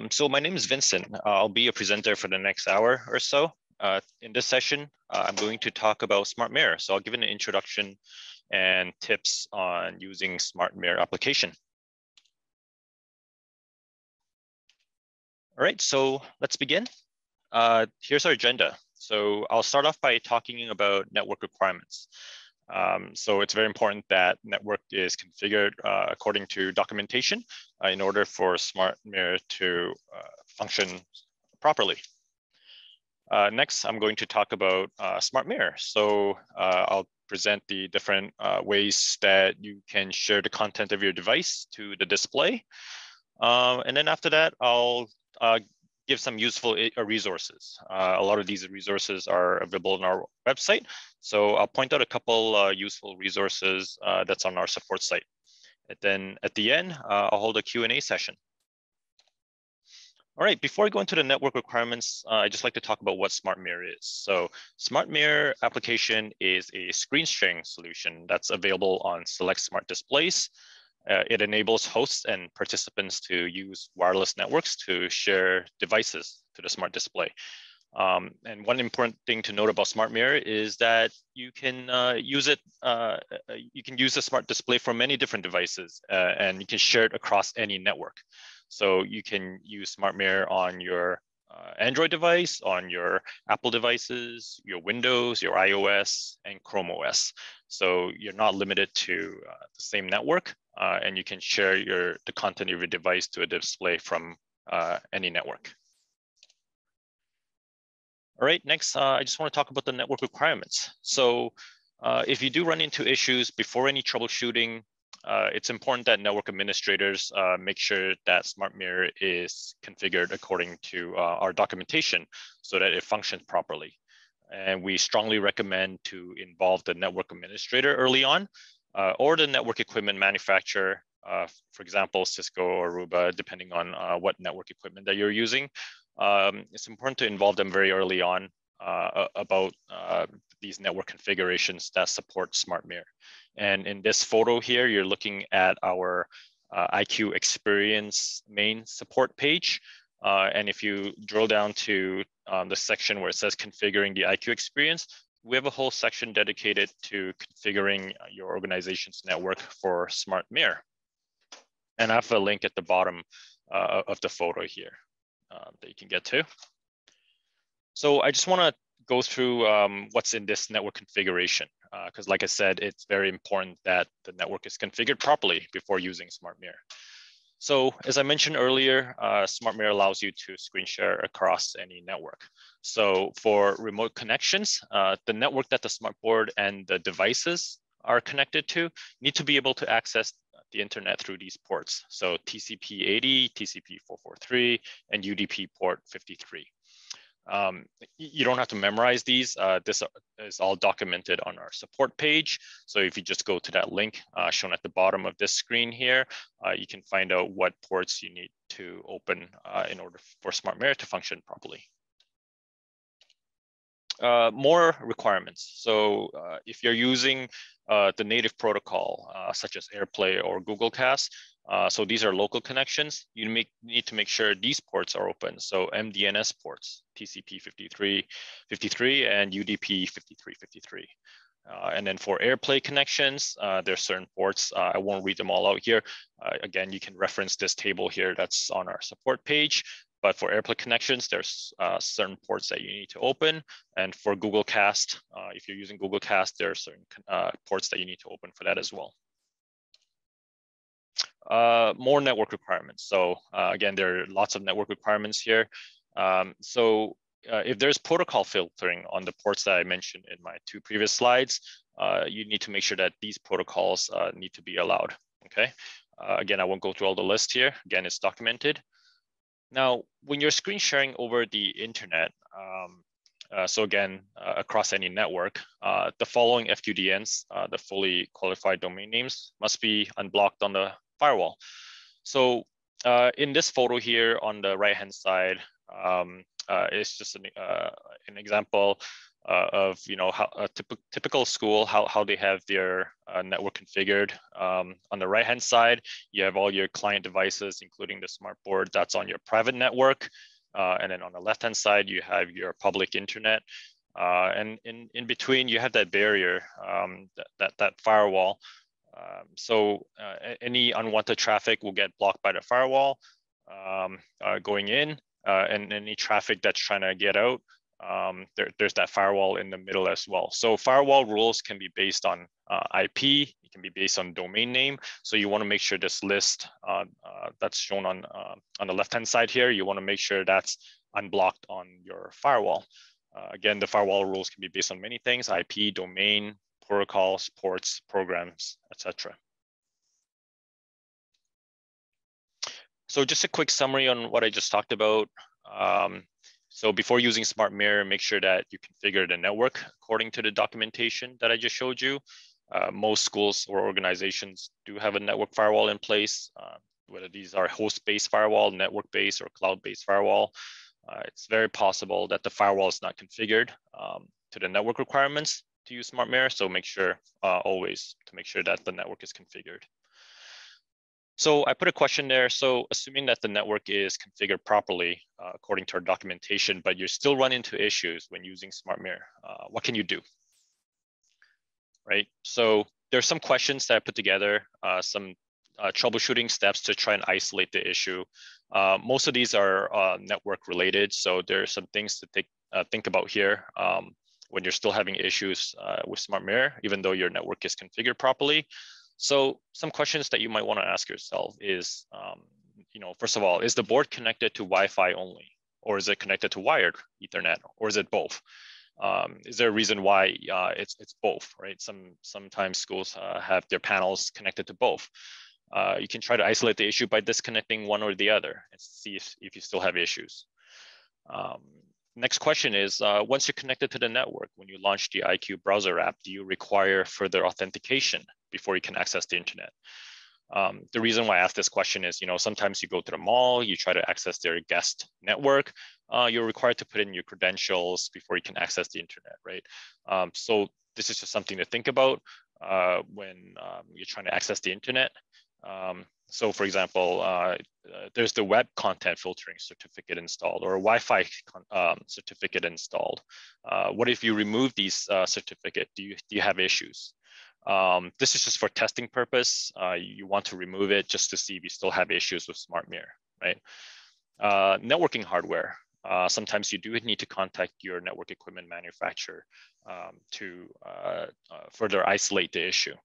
So my name is Vincent. I'll be a presenter for the next hour or so. In this session, I'm going to talk about Smart Mirror. So I'll give an introduction and tips on using Smart Mirror application. All right, so let's begin. Here's our agenda. So I'll start off by talking about network requirements. So it's very important that network is configured according to documentation in order for Smart Mirror to function properly. Next, I'm going to talk about Smart Mirror. So I'll present the different ways that you can share the content of your device to the display. And then after that, I'll give some useful resources. A lot of these resources are available on our website. So I'll point out a couple useful resources that's on our support site. And then at the end, I'll hold a Q&A session. All right, before I go into the network requirements, I'd just like to talk about what Smart Mirror is. So Smart Mirror application is a screen sharing solution that's available on select smart displays. It enables hosts and participants to use wireless networks to share devices to the smart display. And one important thing to note about Smart Mirror is that you can use it. You can use the smart display for many different devices, and you can share it across any network. So you can use Smart Mirror on your Android device, on your Apple devices, your Windows, your iOS, and Chrome OS. So you're not limited to the same network, and you can share the content of your device to a display from any network. All right, next, I just want to talk about the network requirements. So if you do run into issues before any troubleshooting, it's important that network administrators make sure that Smart Mirror is configured according to our documentation so that it functions properly. And we strongly recommend to involve the network administrator early on or the network equipment manufacturer, for example, Cisco or Aruba, depending on what network equipment that you're using. It's important to involve them very early on about these network configurations that support Smart Mirror. And in this photo here, you're looking at our IQ Experience main support page. And if you drill down to the section where it says configuring the IQ Experience, we have a whole section dedicated to configuring your organization's network for Smart Mirror. And I have a link at the bottom of the photo here that you can get to. So I just want to go through what's in this network configuration, because like I said, it's very important that the network is configured properly before using Smart Mirror. So as I mentioned earlier, Smart Mirror allows you to screen share across any network. So for remote connections, the network that the smartboard and the devices are connected to need to be able to access the internet through these ports. So TCP 80, TCP 443, and UDP port 53. You don't have to memorize these. This is all documented on our support page. So if you just go to that link shown at the bottom of this screen here, you can find out what ports you need to open in order for Smart Mirror to function properly. More requirements. So if you're using the native protocol, such as Airplay or Google Cast, so these are local connections, you need to make sure these ports are open. So MDNS ports, TCP 53 and UDP 53. And then for Airplay connections, there's certain ports. I won't read them all out here. Again, you can reference this table here that's on our support page. But for Airplay connections, there's certain ports that you need to open. And for Google Cast, if you're using Google Cast, there are certain ports that you need to open for that as well. More network requirements. So again, there are lots of network requirements here. If there's protocol filtering on the ports that I mentioned in my two previous slides, you need to make sure that these protocols need to be allowed, okay? Again, I won't go through all the list here. Again, it's documented. Now, when you're screen sharing over the internet, so again, across any network, the following FQDNs, the fully qualified domain names, must be unblocked on the firewall. So in this photo here on the right-hand side, it's just an example of how a typical school, how they have their network configured. On the right-hand side, you have all your client devices, including the smart board that's on your private network. And then on the left-hand side, you have your public internet. And in between, you have that barrier, that firewall. So any unwanted traffic will get blocked by the firewall going in, and any traffic that's trying to get out, there's that firewall in the middle as well. So firewall rules can be based on IP, it can be based on domain name. So you want to make sure this list that's shown on the left-hand side here, you want to make sure that's unblocked on your firewall. Again, the firewall rules can be based on many things: IP, domain, protocols, ports, programs, etc. So just a quick summary on what I just talked about. So before using Smart Mirror, make sure that you configure the network according to the documentation that I just showed you. Most schools or organizations do have a network firewall in place, whether these are host-based firewall, network-based, or cloud-based firewall. It's very possible that the firewall is not configured to the network requirements to use Smart Mirror. So make sure always to make sure that the network is configured. So I put a question there. So assuming that the network is configured properly according to our documentation, but you still run into issues when using Smart Mirror, what can you do? Right. So there's some questions that I put together, some troubleshooting steps to try and isolate the issue. Most of these are network related. So there are some things to think about here when you're still having issues with Smart Mirror, even though your network is configured properly. So some questions that you might want to ask yourself is, first of all, is the board connected to Wi-Fi only, or is it connected to wired Ethernet, or is it both? Is there a reason why it's both, right? Sometimes schools have their panels connected to both. You can try to isolate the issue by disconnecting one or the other and see if you still have issues. Next question is, once you're connected to the network, when you launch the IQ browser app, do you require further authentication before you can access the internet? The reason why I ask this question is, sometimes you go to the mall, you try to access their guest network, you're required to put in your credentials before you can access the internet, right? So this is just something to think about when you're trying to access the internet. So for example, there's the web content filtering certificate installed or a Wi-Fi certificate installed. What if you remove these certificate? Do you have issues? This is just for testing purpose. You want to remove it just to see if you still have issues with Smart Mirror, right? Networking hardware. Sometimes you do need to contact your network equipment manufacturer to further isolate the issue.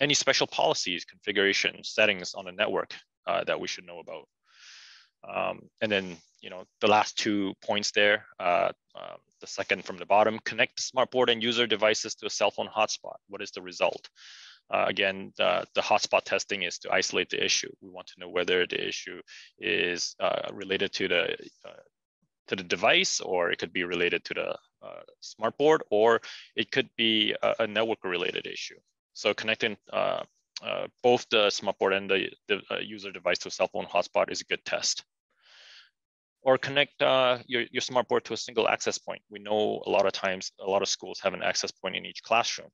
Any special policies, configurations, settings on the network that we should know about. And then, the last 2 points there, the second from the bottom, connect the smart board and user devices to a cell phone hotspot. What is the result? Again, the hotspot testing is to isolate the issue. We want to know whether the issue is related to the device, or it could be related to the smart board, or it could be a network related issue. So connecting both the smart board and the user device to a cell phone hotspot is a good test. Or connect your smart board to a single access point. We know a lot of times, a lot of schools have an access point in each classroom.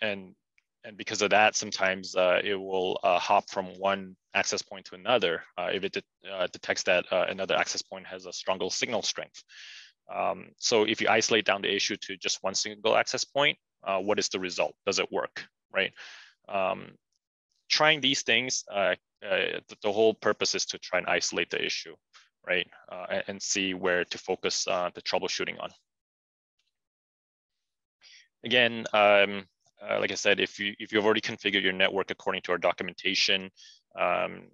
And because of that, sometimes it will hop from one access point to another if it detects that another access point has a stronger signal strength. So if you isolate down the issue to just one single access point, what is the result? Does it work, right? Trying these things, the whole purpose is to try and isolate the issue, right? And see where to focus the troubleshooting on. Again, like I said, if you've already configured your network according to our documentation, and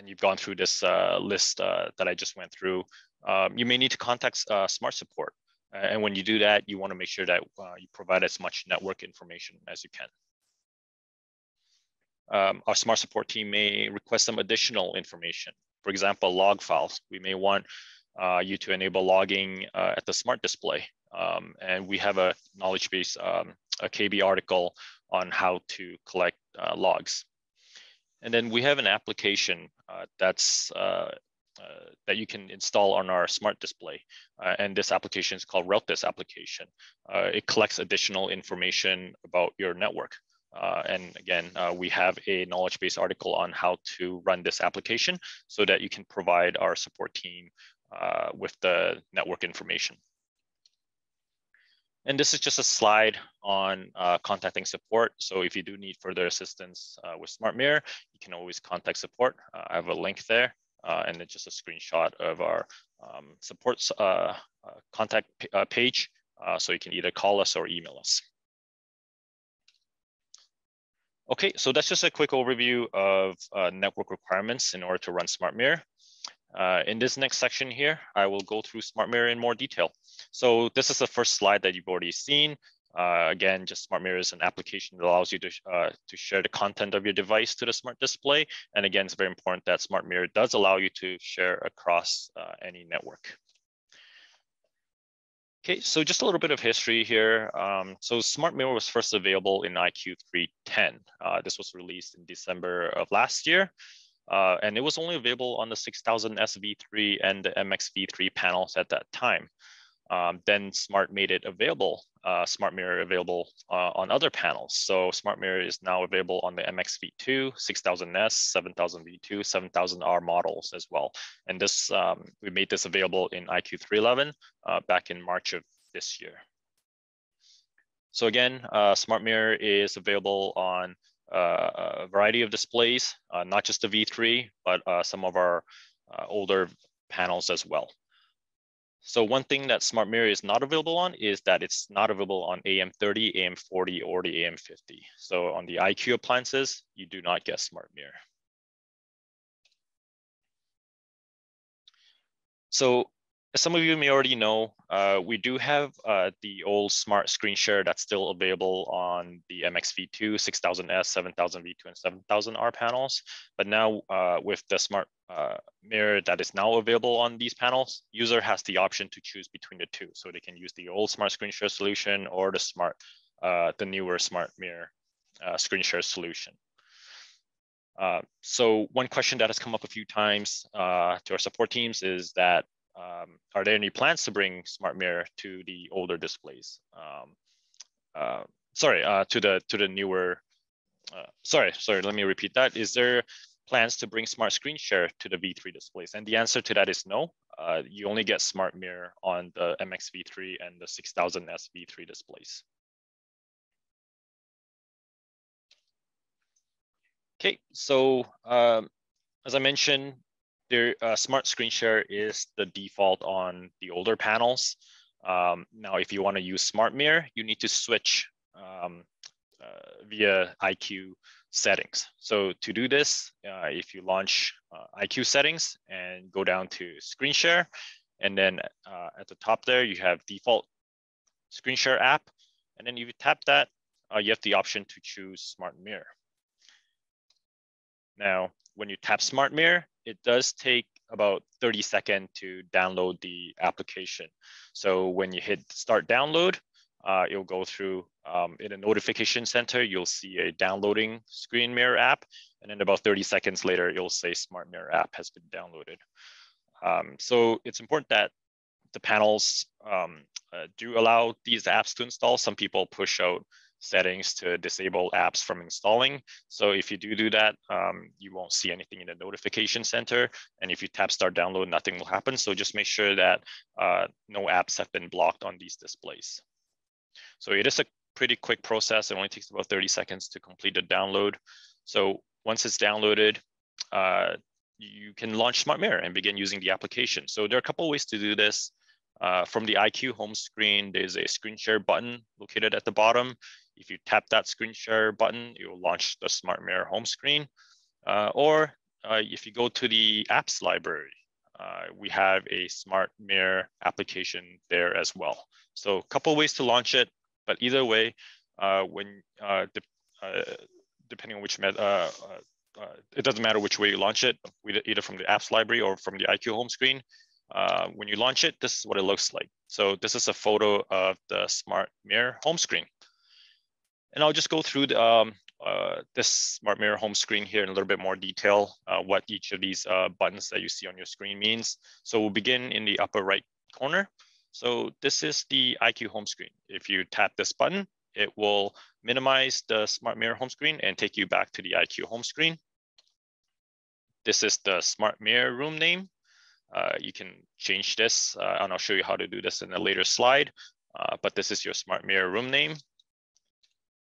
you've gone through this list that I just went through, you may need to contact Smart Support. And when you do that, you want to make sure that you provide as much network information as you can. Our Smart Support team may request some additional information. For example, log files. We may want you to enable logging at the Smart Display. And we have a knowledge base, a KB article on how to collect logs. And then we have an application that's that you can install on our smart display. And this application is called Route This application. It collects additional information about your network. And again, we have a knowledge base article on how to run this application so that you can provide our support team with the network information. And this is just a slide on contacting support. So if you do need further assistance with SmartMirror, you can always contact support. I have a link there, and it's just a screenshot of our support contact page. So you can either call us or email us. Okay, so that's just a quick overview of network requirements in order to run SmartMirror. In this next section here, I will go through SmartMirror in more detail. So this is the first slide that you've already seen. Again, just SmartMirror is an application that allows you to share the content of your device to the smart display. And again, it's very important that SmartMirror does allow you to share across any network. Okay, so just a little bit of history here. So SmartMirror was first available in IQ 3.10. This was released in December of last year. And it was only available on the 6000S V3 and the MX V3 panels at that time. Then Smart made it available, SmartMirror available on other panels. So SmartMirror is now available on the MX V2, 6000S, 7000 V2, 7000R models as well. And this we made this available in IQ 3.11 back in March of this year. So again, SmartMirror is available on a variety of displays, not just the V3, but some of our older panels as well. So one thing that SmartMirror is not available on is that it's not available on AM30, AM40, or the AM50. So on the IQ appliances, you do not get SmartMirror. So as some of you may already know, we do have the old Smart Screen Share that's still available on the MX V2, 6000S, 7000 V2, and 7000R panels. But now with the Smart Mirror that is now available on these panels, user has the option to choose between the two. So they can use the old Smart Screen Share solution or the newer Smart Mirror Screen Share solution. So one question that has come up a few to our support teams is that are there any plans to bring SmartMirror to the older displays? To the newer. Sorry. Let me repeat that. Is there plans to bring Smart Screen Share to the V3 displays? And the answer to that is no. You only get SmartMirror on the MX V3 and the 6000S V3 displays. Okay, so as I mentioned, Smart Screen Share is the default on the older panels. Now, if you want to use SmartMirror, you need to switch via IQ settings. So to do this, if you launch IQ settings and go down to Screen Share, and then at the top there, you have default Screen Share app. And then if you tap that, you have the option to choose SmartMirror. Now, when you tap SmartMirror, it does take about 30 seconds to download the application. So when you hit start download, it'll go through in a notification center, you'll see a downloading Screen Mirror app. And then about 30 seconds later, you'll say SmartMirror app has been downloaded. So it's important that the panels do allow these apps to install. Some people push out settings to disable apps from installing. So if you do that, you won't see anything in the notification center. And if you tap start download, nothing will happen. So just make sure that no apps have been blocked on these displays. So it is a pretty quick process. It only takes about 30 seconds to complete the download. So once it's downloaded, you can launch SmartMirror and begin using the application. So there are a couple of ways to do this. From the IQ home screen, there's a screen share button located at the bottom. If you tap that screen share button, it will launch the SmartMirror home screen. Or if you go to the apps library, we have a SmartMirror application there as well. So a couple of ways to launch it, but either way, depending on which it doesn't matter which way you launch it, either from the apps library or from the IQ home screen. When you launch it, this is what it looks like. So this is a photo of the SmartMirror home screen. And I'll just go through this Smart Mirror home screen here in a little bit more detail, what each of these buttons that you see on your screen means. So we'll begin in the upper right corner. So this is the IQ home screen. If you tap this button, it will minimize the Smart Mirror home screen and take you back to the IQ home screen. This is the Smart Mirror room name. You can change this, and I'll show you how to do this in a later slide. But this is your Smart Mirror room name.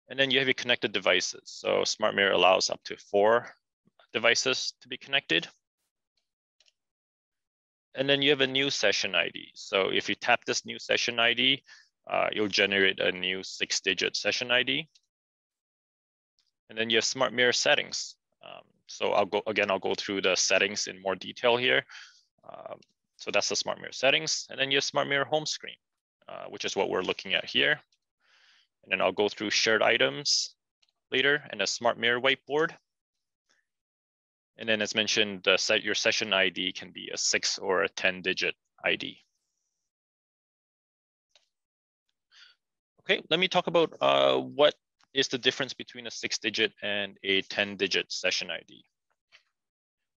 And then you have your connected devices. So Smart Mirror allows up to 4 devices to be connected. And then you have a new session ID. So if you tap this new session ID, you'll generate a new 6-digit session ID. And then you have Smart Mirror settings. So I'll go through the settings in more detail here. So that's the Smart Mirror settings. And then you have Smart Mirror home screen, which is what we're looking at here. And then I'll go through shared items later and a Smart Mirror whiteboard. And then as mentioned, your session ID can be a 6 or a 10-digit ID. Okay, let me talk about what is the difference between a 6-digit and a 10-digit session ID.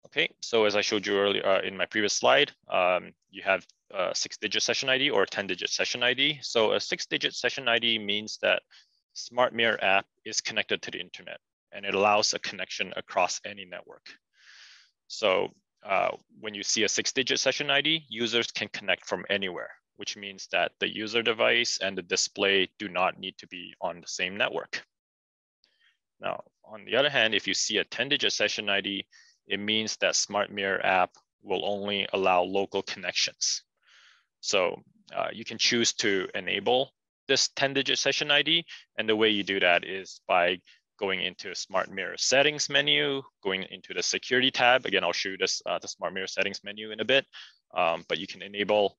Okay, so as I showed you earlier in my previous slide, you have a 6-digit session ID or a 10-digit session ID. So a 6-digit session ID means that Smart Mirror app is connected to the internet, and it allows a connection across any network. So when you see a 6-digit session ID, users can connect from anywhere, which means that the user device and the display do not need to be on the same network. Now, on the other hand, if you see a 10-digit session ID, it means that Smart Mirror app will only allow local connections. So you can choose to enable this 10-digit session ID. And the way you do that is by going into Smart Mirror settings menu, going into the security tab. Again, I'll show you this, the Smart Mirror settings menu in a bit, but you can enable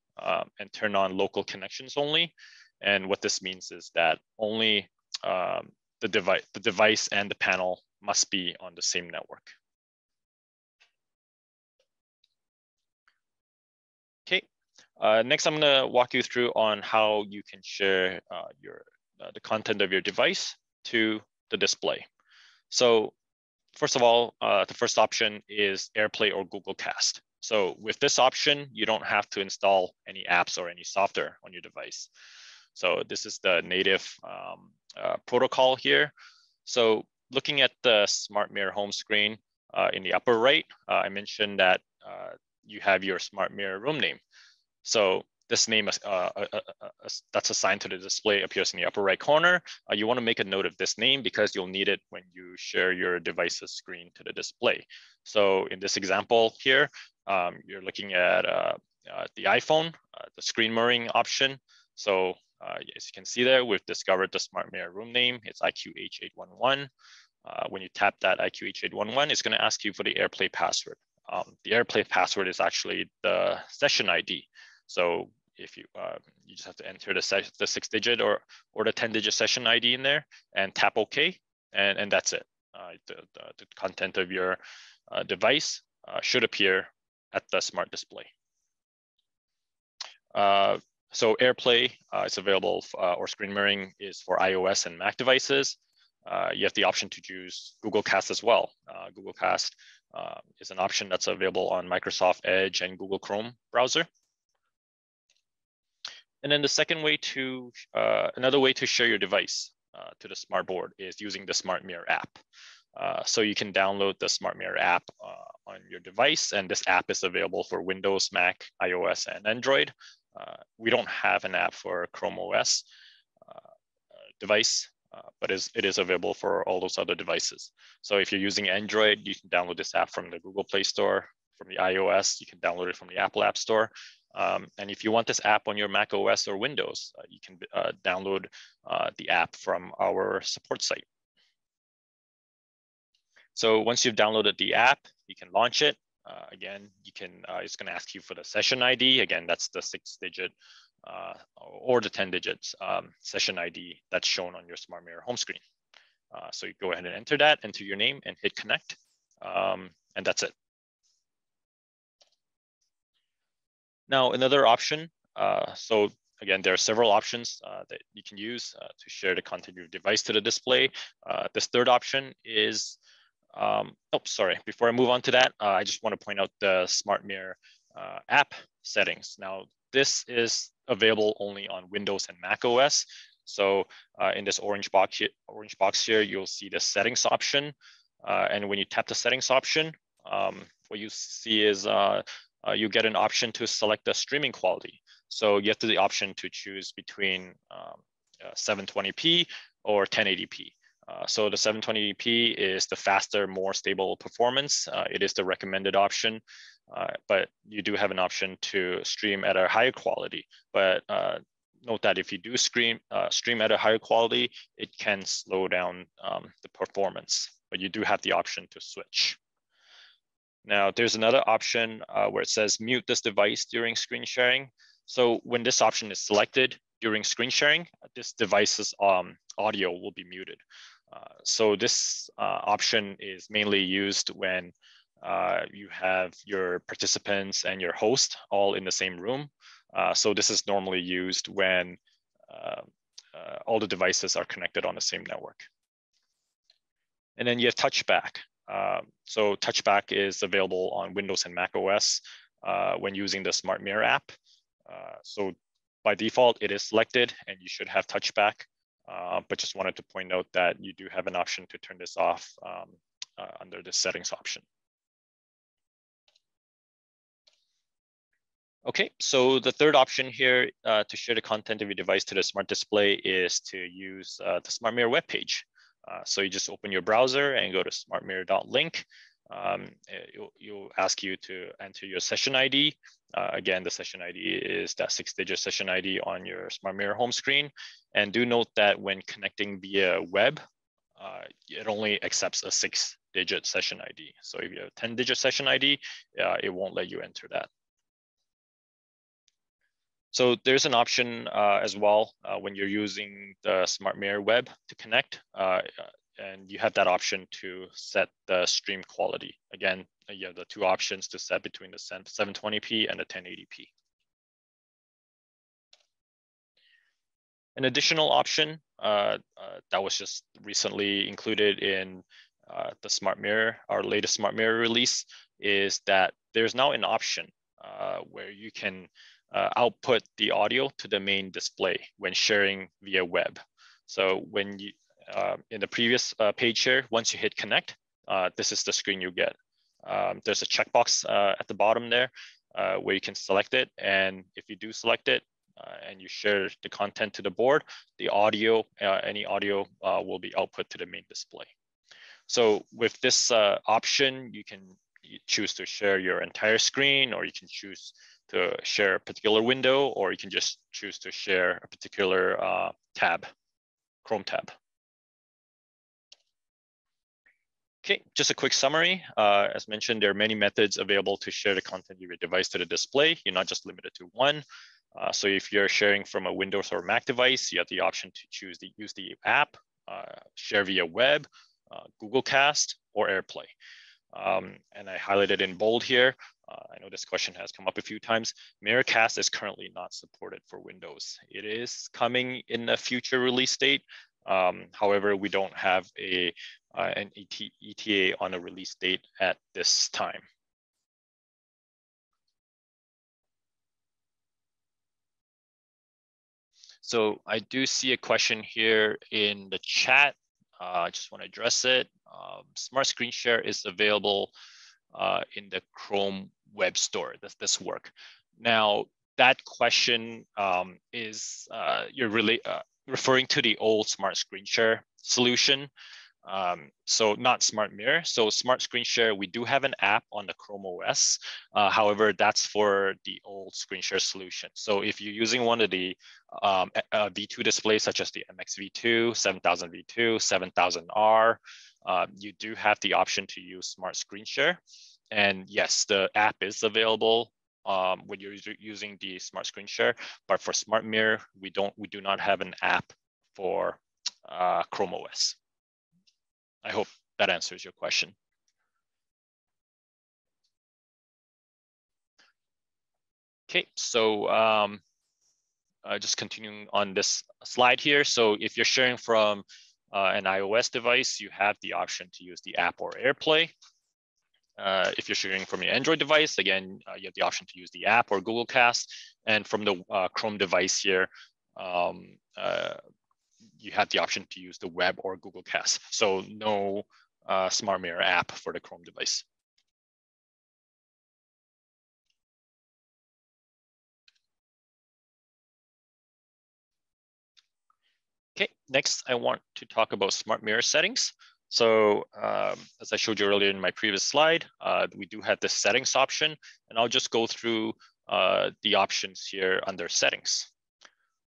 and turn on local connections only. And what this means is that only the device and the panel must be on the same network. Okay, next I'm gonna walk you through on how you can share the content of your device to the display. So first of all, the first option is Airplay or Google Cast. So with this option, you don't have to install any apps or any software on your device. So this is the native protocol here. So looking at the Smart Mirror home screen in the upper right, I mentioned that you have your Smart Mirror room name. So this name that's assigned to the display appears in the upper right corner. You want to make a note of this name because you'll need it when you share your device's screen to the display. So in this example here, you're looking at the iPhone, the screen mirroring option. So as you can see there, we've discovered the Smart Mirror room name. It's IQH811. When you tap that IQH811, it's going to ask you for the Airplay password. The Airplay password is actually the session ID. So if you just have to enter the 6-digit or the 10-digit session ID in there and tap OK, and that's it. The content of your device should appear at the smart display. So Airplay is available, or screen mirroring is for iOS and Mac devices. You have the option to choose Google Cast as well. Google Cast is an option that's available on Microsoft Edge and Google Chrome browser. And then the second way to, another way to share your device to the smart board is using the Smart Mirror app. So you can download the Smart Mirror app on your device, and this app is available for Windows, Mac, iOS, and Android. We don't have an app for Chrome OS device, but it is available for all those other devices. So if you're using Android, you can download this app from the Google Play Store. From the iOS, you can download it from the Apple App Store. And if you want this app on your Mac OS or Windows, you can download the app from our support site. So once you've downloaded the app, you can launch it. Again, you can. It's going to ask you for the session ID. Again, that's the 6-digit or the 10-digit session ID that's shown on your Smart Mirror home screen. So you go ahead and enter that, enter your name, and hit connect, and that's it. Now, another option. So again, there are several options that you can use to share the content of your device to the display. This third option is, sorry, before I move on to that, I just want to point out the Smart Mirror app settings. Now, this is available only on Windows and Mac OS. So in this orange box here, you'll see the settings option. And when you tap the settings option, what you see is you get an option to select the streaming quality. So you have the option to choose between 720p or 1080p. So the 720p is the faster, more stable performance. It is the recommended option, but you do have an option to stream at a higher quality. But note that if you do stream at a higher quality, it can slow down the performance, but you do have the option to switch. Now, there's another option where it says mute this device during screen sharing. So when this option is selected during screen sharing, this device's audio will be muted. So this option is mainly used when you have your participants and your host all in the same room. So this is normally used when all the devices are connected on the same network. And then you have touchback. So touchback is available on Windows and Mac OS when using the Smart Mirror app. So by default, it is selected and you should have touchback, but just wanted to point out that you do have an option to turn this off under the settings option. Okay, so the third option here to share the content of your device to the smart display is to use the Smart Mirror webpage. So you just open your browser and go to smartmirror.link. You'll ask you to enter your session ID. Again, the session ID is that 6-digit session ID on your Smart Mirror home screen. And do note that when connecting via web, it only accepts a 6-digit session ID. So if you have a 10-digit session ID, it won't let you enter that. So there's an option as well when you're using the Smart Mirror web to connect, and you have that option to set the stream quality. Again, you have the two options to set between the 720p and the 1080p. An additional option that was just recently included in the Smart Mirror, our latest Smart Mirror release, is that there's now an option where you can output the audio to the main display when sharing via web. So when you, in the previous page here, once you hit connect, this is the screen you get. There's a checkbox at the bottom there where you can select it. And if you do select it and you share the content to the board, the audio, any audio will be output to the main display. So with this option, you can choose to share your entire screen, or you can choose to share a particular window, or you can just choose to share a particular tab, Chrome tab. Okay, just a quick summary. As mentioned, there are many methods available to share the content of your device to the display. You're not just limited to one. So if you're sharing from a Windows or Mac device, you have the option to use the app, share via web, Google Cast, or Airplay. And I highlighted in bold here. I know this question has come up a few times. Mirrorcast is currently not supported for Windows. It is coming in a future release date. However, we don't have an ETA on a release date at this time. So I do see a question here in the chat. I just want to address it. Smart Screen Share is available in the Chrome Web Store. Does this work? Now, that question is you're really referring to the old Smart Screen Share solution. So not Smart Mirror. So Smart Screen Share, we do have an app on the Chrome OS. However, that's for the old Screen Share solution. So if you're using one of the V2 displays, such as the MX-V2, 7000V2, 7000R, you do have the option to use Smart Screen Share. And yes, the app is available when you're using the Smart Screen Share. But for Smart Mirror, we do not have an app for Chrome OS. I hope that answers your question. Okay, so just continuing on this slide here. So if you're sharing from an iOS device, you have the option to use the app or Airplay. If you're sharing from your Android device, again, you have the option to use the app or Google Cast. And from the Chrome device here, you have the option to use the web or Google Cast. So no Smart Mirror app for the Chrome device. Okay, next I want to talk about Smart Mirror settings. So as I showed you earlier in my previous slide, we do have the settings option, and I'll just go through the options here under settings.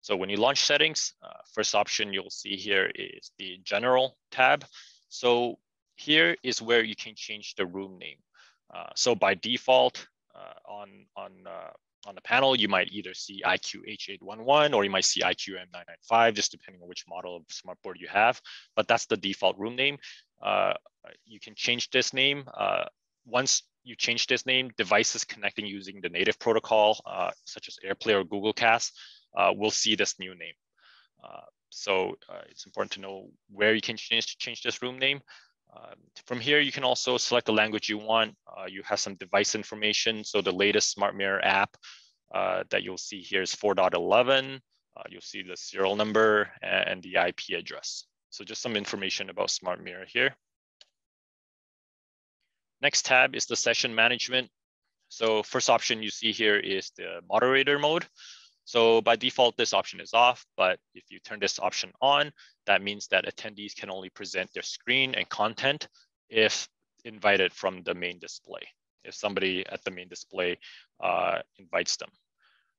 So when you launch settings, first option you'll see here is the general tab. So here is where you can change the room name. So by default on the panel, you might either see IQ-H811 or you might see IQ-M995, just depending on which model of smartboard you have. But that's the default room name. You can change this name. Once you change this name, devices connecting using the native protocol, such as Airplay or Google Cast, will see this new name. So it's important to know where you can change this room name. From here, you can also select the language you want. You have some device information. So the latest Smart Mirror app that you'll see here is 4.11. You'll see the serial number and the IP address. So just some information about Smart Mirror here. Next tab is the session management. So first option you see here is the moderator mode. So by default, this option is off, but if you turn this option on, that means that attendees can only present their screen and content if invited from the main display, if somebody at the main display invites them.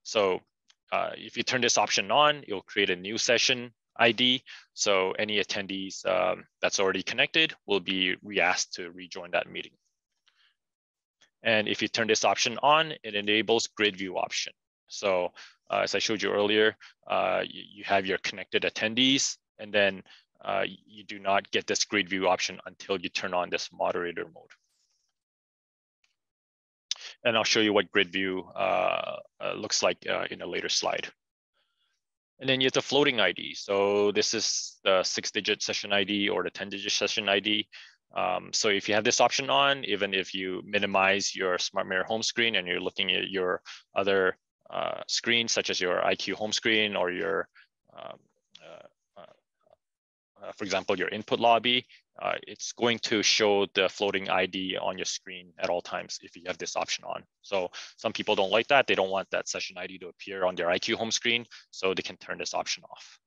So if you turn this option on, you'll create a new session ID. So any attendees that's already connected will be re-asked to rejoin that meeting. And if you turn this option on, it enables grid view option. So as I showed you earlier, you have your connected attendees, and then you do not get this grid view option until you turn on this moderator mode. And I'll show you what grid view looks like in a later slide. And then you have the floating ID. So this is the 6-digit session ID or the 10-digit session ID. So if you have this option on, even if you minimize your Smart Mirror home screen and you're looking at your other screens, such as your IQ home screen or your, for example, your input lobby, it's going to show the floating ID on your screen at all times if you have this option on. So some people don't like that. They don't want that session ID to appear on their IQ home screen, so they can turn this option off.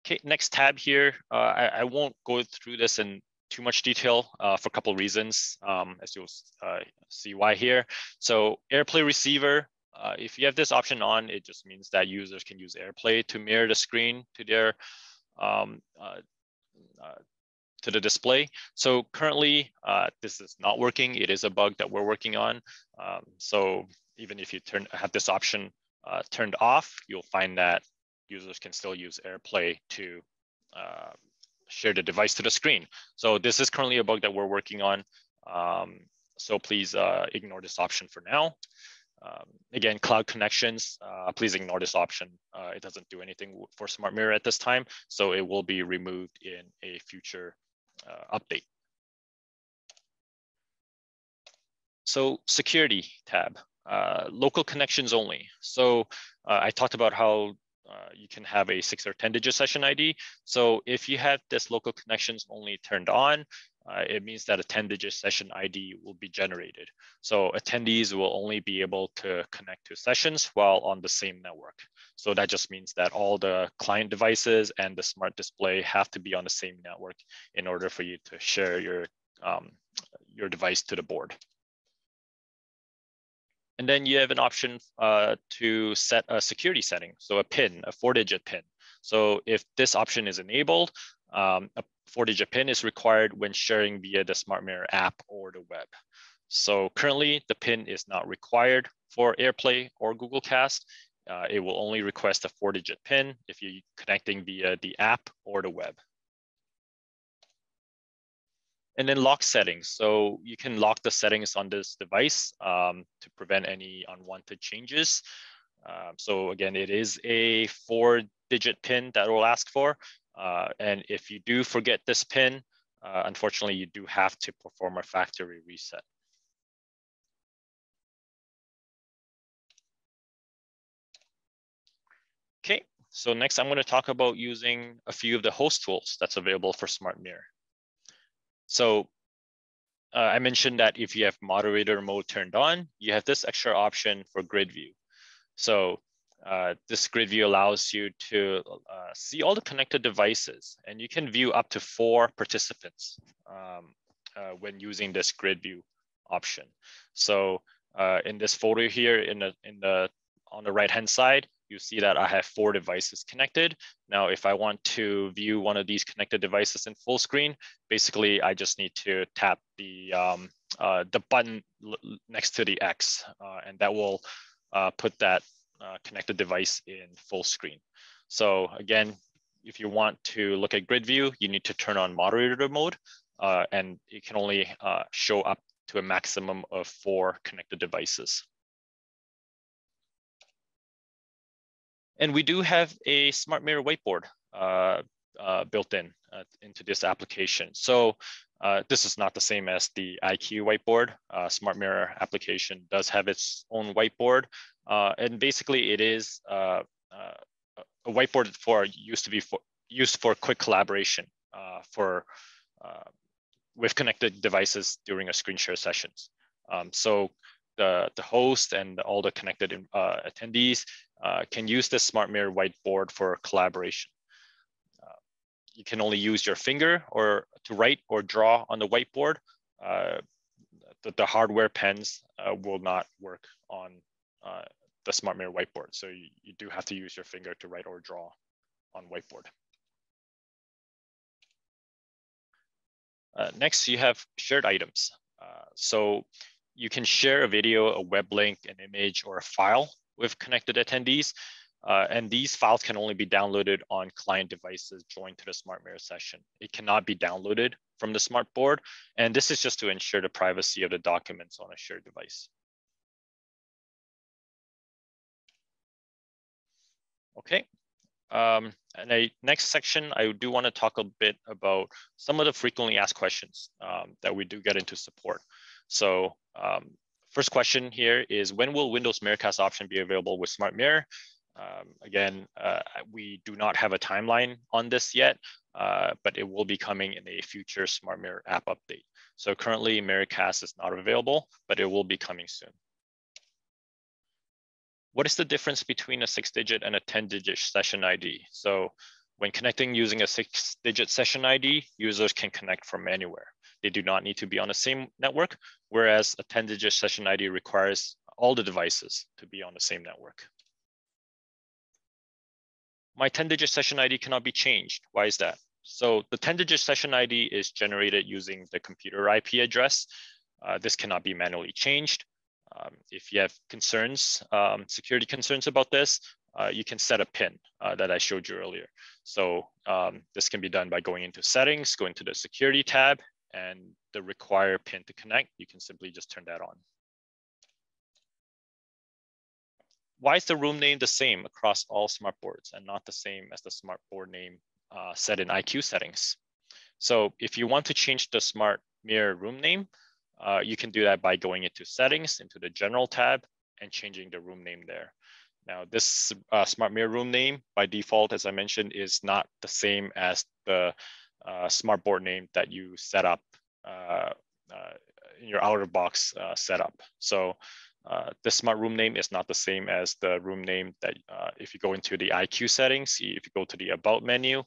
Okay, next tab here. I won't go through this in too much detail for a couple of reasons, as you'll see why here. So Airplay receiver, if you have this option on, it just means that users can use Airplay to mirror the screen to their to the display. So currently, this is not working. It is a bug that we're working on. So even if you have this option turned off, you'll find that users can still use Airplay to share the device to the screen. So this is currently a bug that we're working on. So please ignore this option for now. Again, cloud connections, please ignore this option. It doesn't do anything for Smart Mirror at this time, so it will be removed in a future update. So security tab, local connections only. So I talked about how you can have a 6 or 10-digit session ID. So if you have this local connections only turned on, it means that a 10-digit session ID will be generated. So attendees will only be able to connect to sessions while on the same network. So that just means that all the client devices and the smart display have to be on the same network in order for you to share your device to the board. And then you have an option to set a security setting, so a PIN, a 4-digit PIN. So if this option is enabled, a 4-digit PIN is required when sharing via the Smart Mirror app or the web. So currently, the PIN is not required for Airplay or Google Cast. It will only request a 4-digit PIN if you're connecting via the app or the web. And then lock settings. So you can lock the settings on this device to prevent any unwanted changes. So again, it is a 4-digit PIN that it will ask for. And if you do forget this PIN, unfortunately, you do have to perform a factory reset. Okay, so next I'm going to talk about using a few of the host tools that's available for Smart Mirror. So I mentioned that if you have moderator mode turned on, you have this extra option for grid view. So this grid view allows you to see all the connected devices, and you can view up to 4 participants when using this grid view option. So in this photo here, on the right-hand side, you see that I have 4 devices connected. Now, if I want to view one of these connected devices in full screen, basically I just need to tap the button next to the X, and that will put that connected device in full screen. So again, if you want to look at grid view, you need to turn on moderator mode, and it can only show up to a maximum of 4 connected devices. And we do have a Smart Mirror whiteboard built in into this application. So this is not the same as the IQ whiteboard. Smart Mirror application does have its own whiteboard. And basically it is a whiteboard used for quick collaboration with connected devices during a screen share sessions. So the host and all the connected attendees can use this Smart Mirror whiteboard for collaboration. You can only use your finger to write or draw on the whiteboard. The hardware pens will not work on the Smart Mirror whiteboard. So you do have to use your finger to write or draw on whiteboard. Next, you have shared items. So you can share a video, a web link, an image, or a file with connected attendees. And these files can only be downloaded on client devices joined to the Smart Mirror session. It cannot be downloaded from the Smart Board. And this is just to ensure the privacy of the documents on a shared device. Okay. And next section, I do want to talk a bit about some of the frequently asked questions that we do get into support. So first question here is, when will Windows Mirrorcast option be available with Smart Mirror? Again, we do not have a timeline on this yet, but it will be coming in a future Smart Mirror app update. So currently Mirrorcast is not available, but it will be coming soon. What is the difference between a 6-digit and a 10-digit session ID? So when connecting using a 6-digit session ID, users can connect from anywhere. They do not need to be on the same network, whereas a 10-digit session ID requires all the devices to be on the same network. My 10-digit session ID cannot be changed. Why is that? So the 10-digit session ID is generated using the computer IP address. This cannot be manually changed. If you have concerns, security concerns about this, you can set a PIN that I showed you earlier. So this can be done by going into settings, go into the security tab, and the require PIN to connect, you can simply just turn that on. Why is the room name the same across all smart boards and not the same as the smart board name set in IQ settings? So if you want to change the Smart Mirror room name, you can do that by going into settings, into the general tab, and changing the room name there. Now this Smart Mirror room name by default, as I mentioned, is not the same as the smart board name that you set up in your out of box setup. So the smart room name is not the same as the room name that if you go into the IQ settings, if you go to the About menu,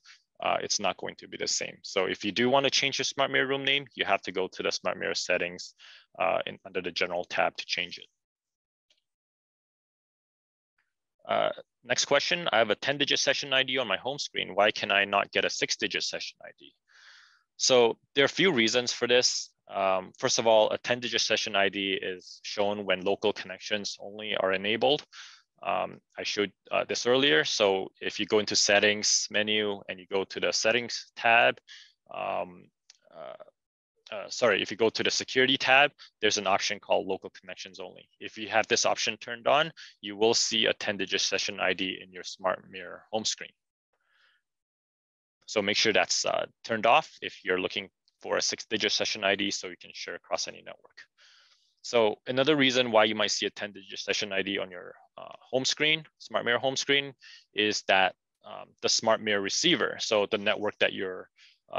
it's not going to be the same. So if you do want to change your Smart Mirror room name, you have to go to the Smart Mirror settings under the general tab to change it. Next question, I have a 10-digit session ID on my home screen. Why can I not get a 6-digit session ID? So there are a few reasons for this. First of all, a 10-digit session ID is shown when local connections only are enabled. I showed this earlier. So if you go into settings menu and you go to the settings tab, if you go to the security tab, there's an option called local connections only. If you have this option turned on, you will see a 10-digit session ID in your Smart Mirror home screen. So make sure that's turned off if you're looking for a 6-digit session ID so you can share across any network. So another reason why you might see a 10-digit session ID on your home screen, Smart Mirror home screen, is that the Smart Mirror receiver, so the network that your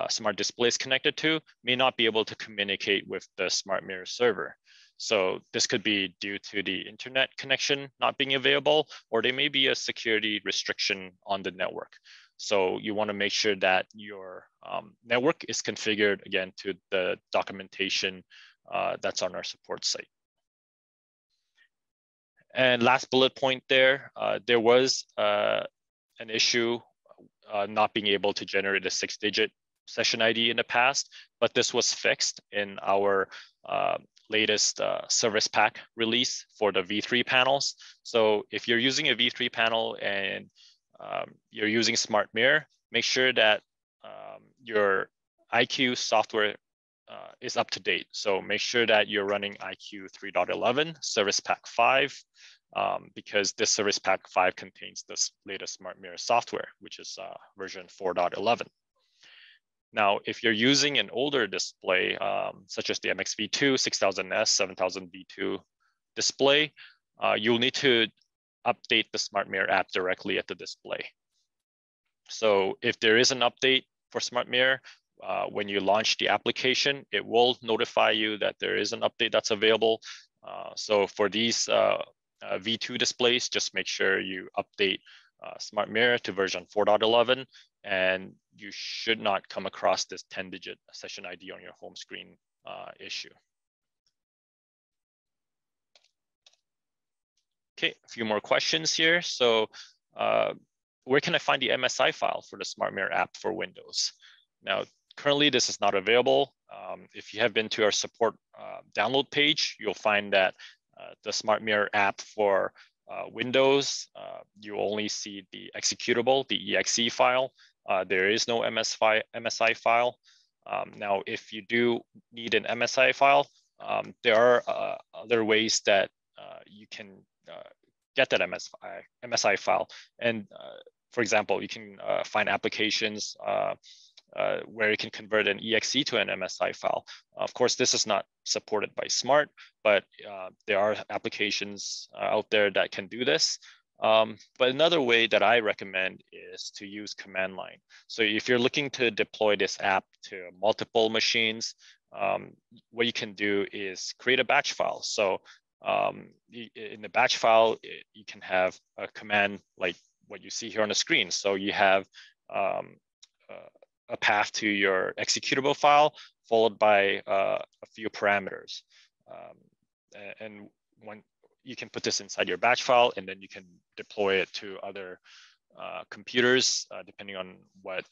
smart display is connected to, may not be able to communicate with the Smart Mirror server. So this could be due to the internet connection not being available, or there may be a security restriction on the network. So you want to make sure that your network is configured, again, to the documentation that's on our support site. And last bullet point there, there was an issue not being able to generate a 6-digit session ID in the past, but this was fixed in our latest service pack release for the V3 panels. So if you're using a V3 panel and you're using Smart Mirror, make sure that your IQ software is up to date. So make sure that you're running IQ 3.11 Service Pack 5, because this Service Pack 5 contains this latest Smart Mirror software, which is version 4.11. Now, if you're using an older display, such as the MXV2, 6000S, 7000V2 display, you'll need to update the Smart Mirror app directly at the display. So if there is an update for Smart Mirror, when you launch the application, it will notify you that there is an update that's available. So for these V2 displays, just make sure you update Smart Mirror to version 4.11, and you should not come across this 10-digit session ID on your home screen issue. Okay, a few more questions here. So where can I find the MSI file for the Smart Mirror app for Windows? Now, currently this is not available. If you have been to our support download page, you'll find that the Smart Mirror app for Windows, you only see the executable, the exe file. There is no MSI file. Now, if you do need an MSI file, there are other ways that you can get that MSI file. And for example, you can find applications where you can convert an exe to an MSI file. Of course, this is not supported by Smart, but there are applications out there that can do this. But another way that I recommend is to use command line. So if you're looking to deploy this app to multiple machines, what you can do is create a batch file. So in the batch file, you can have a command like what you see here on the screen. So you have a path to your executable file followed by a few parameters. And when you can put this inside your batch file, and then you can deploy it to other computers, depending on what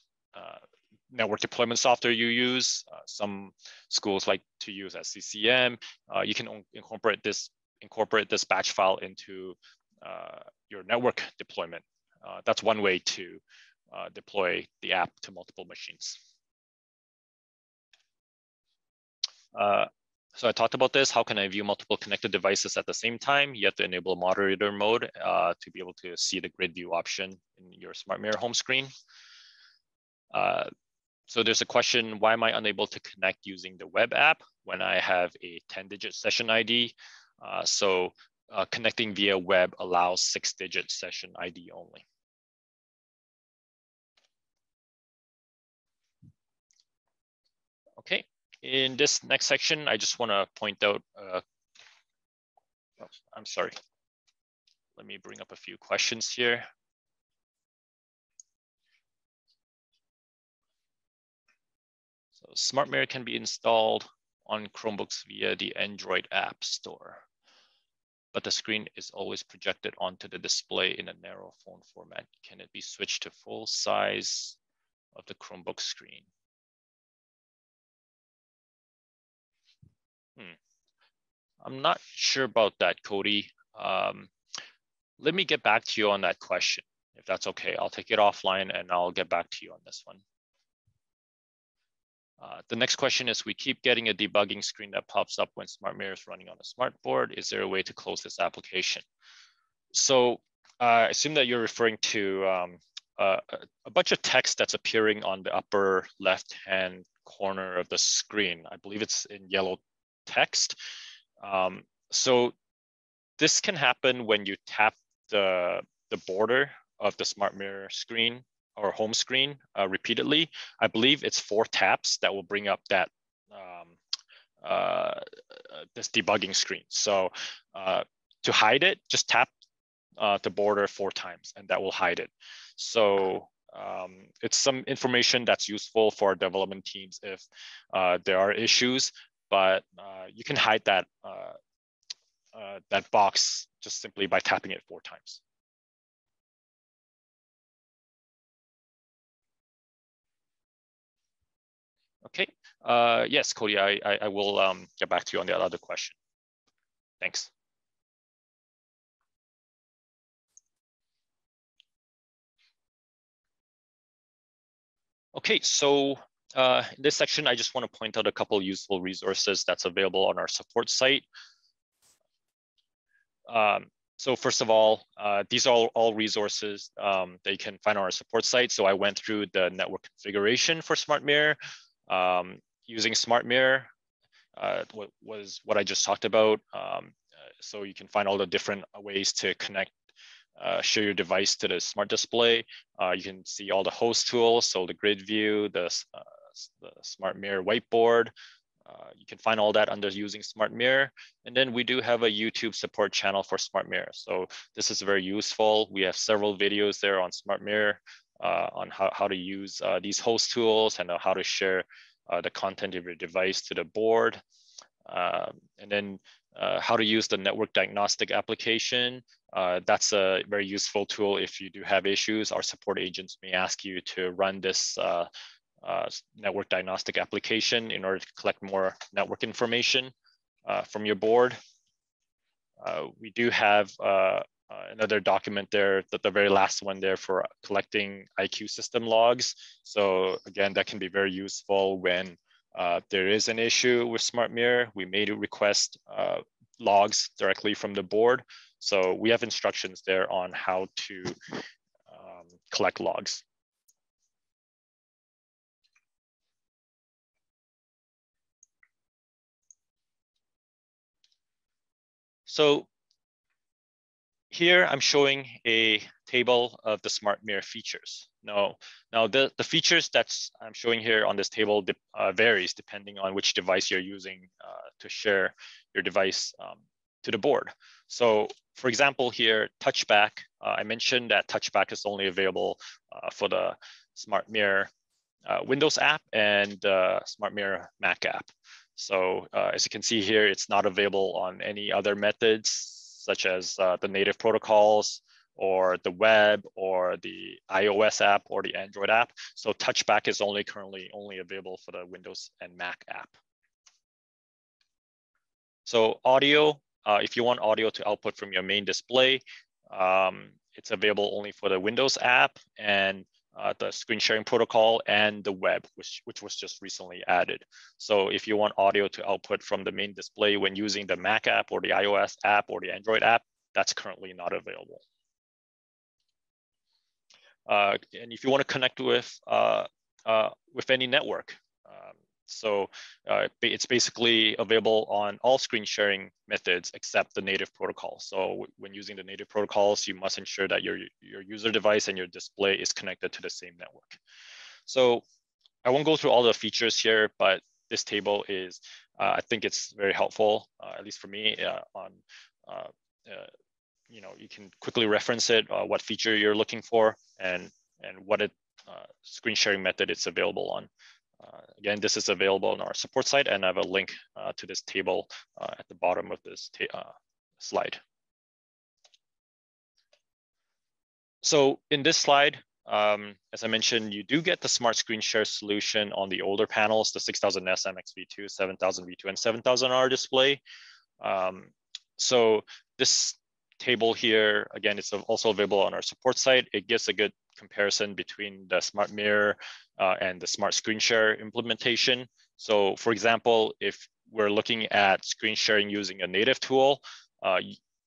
network deployment software you use. Some schools like to use SCCM. You can incorporate this batch file into your network deployment. That's one way to deploy the app to multiple machines. So I talked about this. How can I view multiple connected devices at the same time? You have to enable moderator mode to be able to see the grid view option in your Smart Mirror home screen. So there's a question, why am I unable to connect using the web app when I have a 10-digit session ID? Connecting via web allows 6-digit session ID only. Okay, in this next section, I just want to point out, I'm sorry. Let me bring up a few questions here. So Smart Mirror can be installed on Chromebooks via the Android App Store, but the screen is always projected onto the display in a narrow phone format. Can it be switched to full size of the Chromebook screen? I'm not sure about that, Cody. Let me get back to you on that question, if that's okay. I'll take it offline and I'll get back to you on this one. The next question is, we keep getting a debugging screen that pops up when SmartMirror is running on a smartboard. Is there a way to close this application? So I assume that you're referring to a bunch of text that's appearing on the upper left-hand corner of the screen. I believe it's in yellow text. So this can happen when you tap the border of the SmartMirror screen or home screen repeatedly. I believe it's 4 taps that will bring up that this debugging screen. So to hide it, just tap the border 4 times, and that will hide it. So it's some information that's useful for our development teams if there are issues, but you can hide that that box just simply by tapping it 4 times. Okay. Yes, Cody, I will get back to you on the other question. Thanks. Okay, so in this section, I just want to point out a couple of useful resources that's available on our support site. So first of all, these are all resources that you can find on our support site. So I went through the network configuration for SmartMirror. Using SmartMirror was what I just talked about. So you can find all the different ways to connect, share your device to the smart display. You can see all the host tools, so the grid view, the SmartMirror whiteboard. You can find all that under using SmartMirror. And then we do have a YouTube support channel for SmartMirror. So this is very useful. We have several videos there on SmartMirror on how to use these host tools and how to share the content of your device to the board. And then how to use the network diagnostic application. That's a very useful tool if you do have issues. Our support agents may ask you to run this network diagnostic application in order to collect more network information from your board. We do have another document there, the very last one there, for collecting IQ system logs. So again, that can be very useful when there is an issue with SmartMirror. We may request logs directly from the board. So we have instructions there on how to collect logs. So here I'm showing a table of the SmartMirror features. Now the features that I'm showing here on this table varies depending on which device you're using to share your device to the board. So for example here, touchback, I mentioned that touchback is only available for the SmartMirror Windows app and SmartMirror Mac app. So as you can see here, it's not available on any other methods such as the native protocols or the web or the iOS app or the Android app. So touchback is currently only available for the Windows and Mac app. So audio, if you want audio to output from your main display, it's available only for the Windows app and the screen sharing protocol and the web, which was just recently added. So if you want audio to output from the main display when using the Mac app or the iOS app or the Android app, that's currently not available. And if you want to connect with any network, so it's basically available on all screen sharing methods except the native protocol. So when using the native protocols, you must ensure that your user device and your display is connected to the same network. So I won't go through all the features here, but this table is, I think it's very helpful, at least for me, you can quickly reference it, what feature you're looking for and what screen sharing method it's available on. Again, this is available on our support site, and I have a link to this table at the bottom of this slide. So in this slide, as I mentioned, you do get the smart screen share solution on the older panels, the 6000S MXV2, 7000 V2, and 7000R display. So this table here, again, it's also available on our support site. It gives a good comparison between the Smart Mirror and the Smart Screen Share implementation. So for example, if we're looking at screen sharing using a native tool,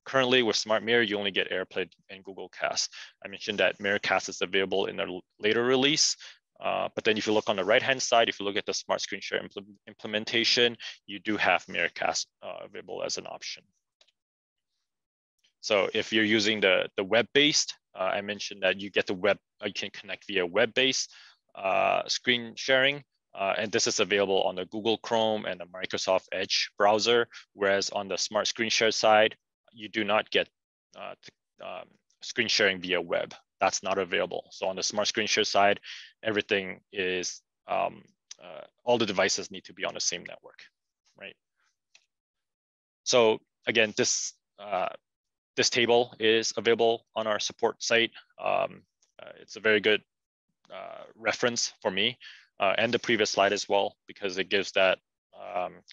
currently with Smart Mirror, you only get Airplay and Google Cast. I mentioned that Mirrorcast is available in a later release. But then if you look on the right-hand side, if you look at the Smart Screen Share implementation, you do have Mirrorcast available as an option. So if you're using the web-based, I mentioned that you get the web, you can connect via web-based screen sharing. And this is available on the Google Chrome and the Microsoft Edge browser, whereas on the Smart Screen Share side, you do not get screen sharing via web. That's not available. So on the Smart Screen Share side, everything is, all the devices need to be on the same network, right? So again, this table is available on our support site. It's a very good reference for me and the previous slide as well, because it gives that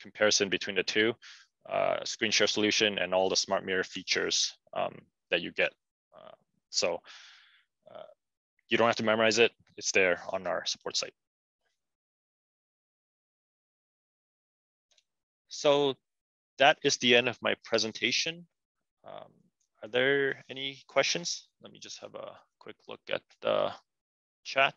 comparison between the two, screen share solution and all the Smart Mirror features that you get. So you don't have to memorize it. It's there on our support site. So that is the end of my presentation. Are there any questions? Let me just have a quick look at the chat.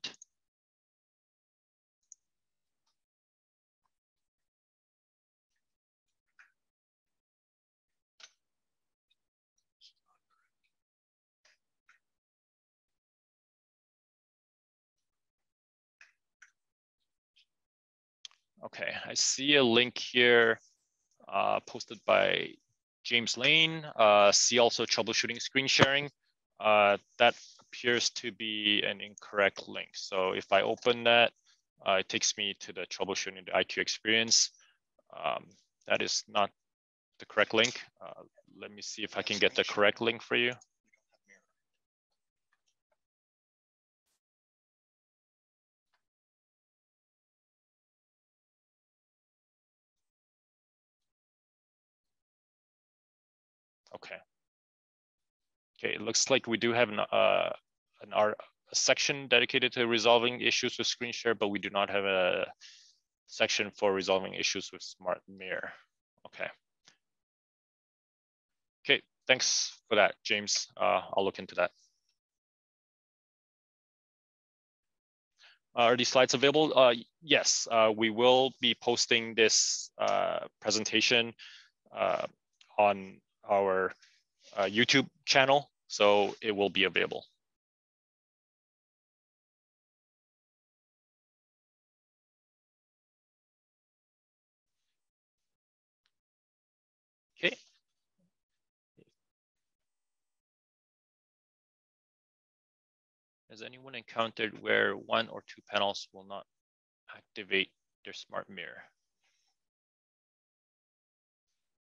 Okay, I see a link here posted by James Lane. See also troubleshooting screen sharing. That appears to be an incorrect link. So if I open that, it takes me to the troubleshooting the IQ experience. That is not the correct link. Let me see if I can get the correct link for you. Okay. Okay, it looks like we do have a section dedicated to resolving issues with screen share, but we do not have a section for resolving issues with Smart Mirror. Okay. Okay, thanks for that, James. I'll look into that. Are these slides available? Yes, we will be posting this presentation on our YouTube channel, so it will be available. Okay. Has anyone encountered where one or two panels will not activate their Smart Mirror?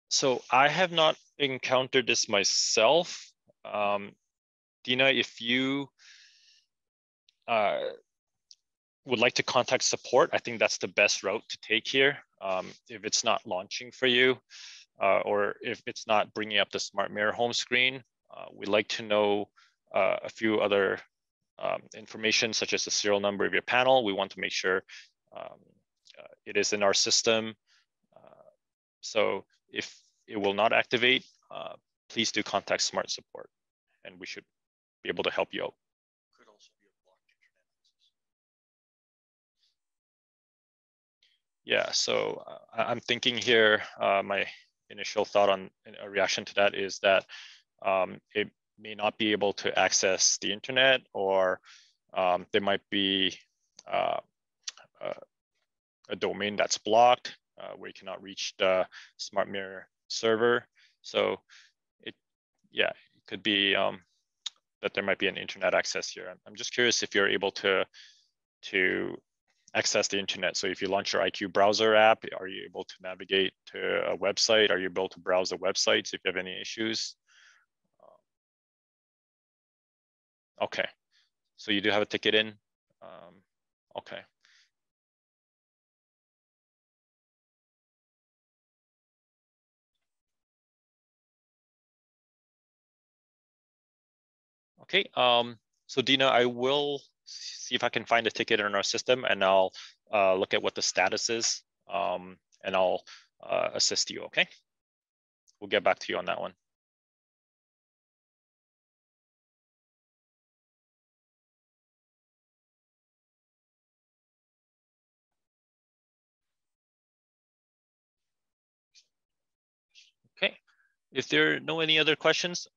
So I have not encountered this myself. Dina, if you would like to contact support, I think that's the best route to take here. If it's not launching for you, or if it's not bringing up the Smart Mirror home screen, we'd like to know a few other information, such as the serial number of your panel. We want to make sure it is in our system. So if it will not activate, please do contact Smart Support, and we should be able to help you out. Could also be a blocked internet access. Yeah, so I'm thinking here, my initial thought on a reaction to that is that it may not be able to access the internet, or there might be a domain that's blocked where you cannot reach the Smart Mirror server. So it could be that there might be an internet access here. I'm just curious if you're able to access the internet. So if you launch your IQ browser app, are you able to navigate to a website? Are you able to browse the websites if you have any issues? Okay, so you do have a ticket in. Okay. Okay, so Dina, I will see if I can find a ticket in our system, and I'll look at what the status is, and I'll assist you, okay? We'll get back to you on that one. Okay, if there are no any other questions,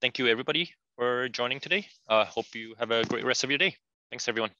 thank you everybody for joining today. Hope you have a great rest of your day. Thanks everyone.